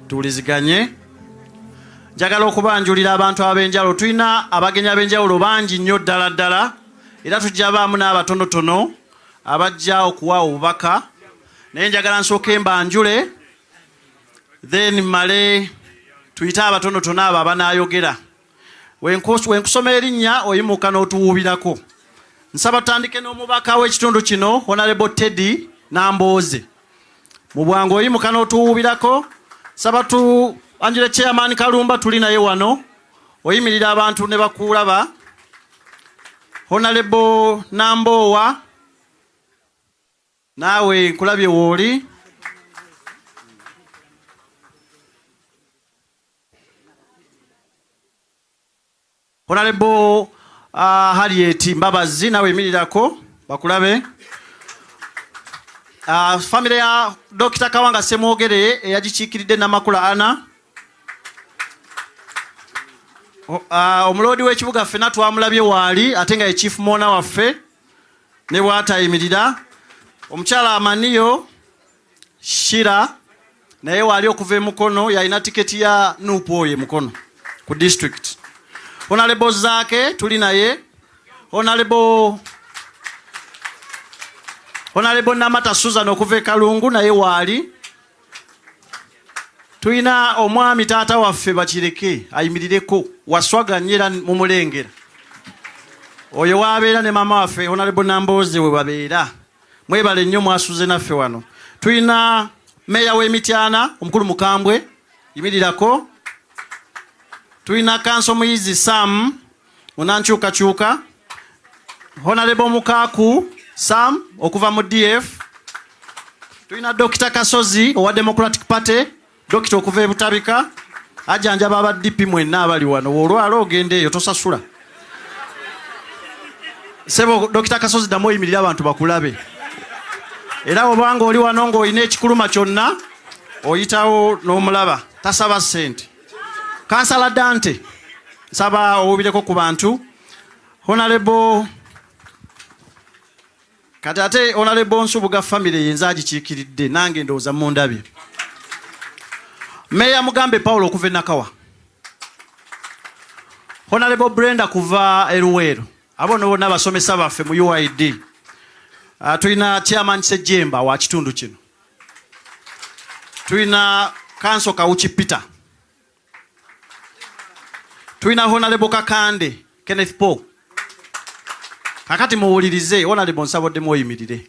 tuwuliziganye. Njagala okubanjulira abantu ab'enjawulo. Tulina abagenyi ab'enjawulo bangi nnyo ddala era tujja baamu n'abatonotono abajja okuwa obubaka, naye njagala nsooke mbanjule then male tuyite abatonotono abo abanaayogera. Wenkusoma erinnya oyimuka n'otuwuubirako. Nsaba tutandike n'omubaka w'ekitundu kino Honorable Teddy Nambooze. Mu bwangu oyimuka n'otuwuubirako. Nsaba anjule Chairman Kalumba tuli naye wano oyimirira abantu ne bakulaba. Honorable Namboowa naawe nkulabye wooli. Honorable Harriet Mbabazi nawe yimirirako bakulabe. Family ya Dr. Kawanga Semwogere eyagikiikiridde Namakula Ana. Omulodi w'ekibuga ffenna twamulabye waali ate nga ye chief mona waffe ne bw'atayimirira. Omukyala Amaniyo Shira naye waali okuva emukono yalina tiketi ya Nuupu oyo Mukono ku district. Honorable Zaake tuli naye. Honorable Namata Susan okuva e Kalungu naye waali. Tulina omwami taata waffe Bakireke ayimirireko waswaganyera mu mulengera. Oyo waabeera ne mama waffe Honorable Nambooze we babeera. Mwebale nnyo mwasuze naffe wano. Tulina meya w'Emityana omukulu Mukambwe yimirirako. Tulina Kanso Muyizi Sam Munankyukakyuka. Honorable Mukaku Sam okuva mu DF. Tulina Dr. Kasozi owa Democratic Party. Dr. okuva e Butabika. Ajjanjaba aba DP mwenna abali wano. Olwala ogende eyo tosasula. Sebo Dr. Kasozi damo yimirira abantu bakulabe. Era obanga oli wano ng'olina ekikuluma kyonna oyitawo n'omulaba tasaba ssente. Kansala Dante nsaba owubireko ku bantu. Honorable kati ate Honorable Nsubuga family yenza agikiikiridde nange ndowooza mundabye. Meya Mugambe Paulo okuva e Nakawa. Honorable Brenda kuva e Luweero. Abo nabo n'abasomesa baffe mu UID. Tulina Chairman Sejemba wa kitundu kino. Tulina Kanso Kawuki Peter. Tulina Honorable Kakande Kenneth Paul. Kakati muwulirize Honorable nsabodde muyimirire.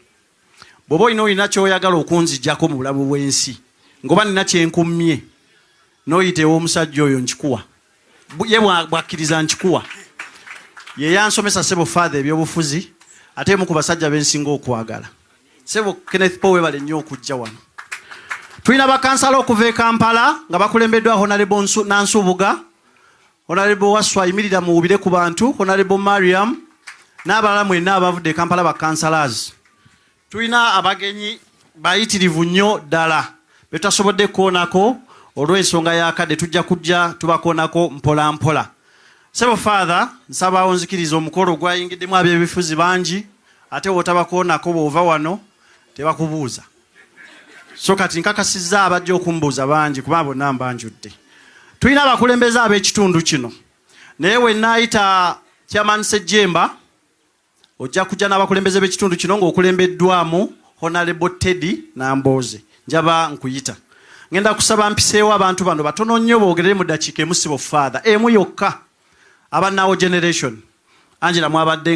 Bw'oba olina ky'oyagala okunzijjako mu bulamu bw'ensi ngoba nina kyenkummye n'oyitewo omusajja oyo nkikuwa. Ye bwakkiriza nkikuwa. Ye yansomesa Sebo Father ebyobufuzi ate mu ku basajja bensinga okwagala. Sebo Kenneth Paul webale nnyo okujja wano. Tulina bakansala okuva e Kampala nga bakulembeddwa Honorable Nansubuga. Honorable Waswa yimirira muwubire ku bantu. Honorable Mariam n'abalala mwenna abavudde e Kampala bakansalas. Tulina abagenyi bayitirivu nnyo ddala betutasobodde kuonako olw'ensonga yakadde tujja kujja tubakoonako mpola mpola. Sebo Father nsaba onzikiriza omukolo gwayingiddemu ab'ebifuzi bangi ate wotabakoonako bw'ova wano tebakubuuza. So kati nkakasizza abajja okumbuuza bangi kuba bonna mbanjudde. Tulina abakulembeze ab'ekitundu kino naye we naayita Chairman Sejemba ojja kujja n'abakulembeze b'ekitundu kino ng'okulembeddwamu Honorable Teddy Nambooze. Njaba nkuyita. Ngenda kusaba mpiseewo abantu bano batono nnyo boogerere mu ddakiika emu Sebo Father emu yokka aba Now Generation. Angela mwabadde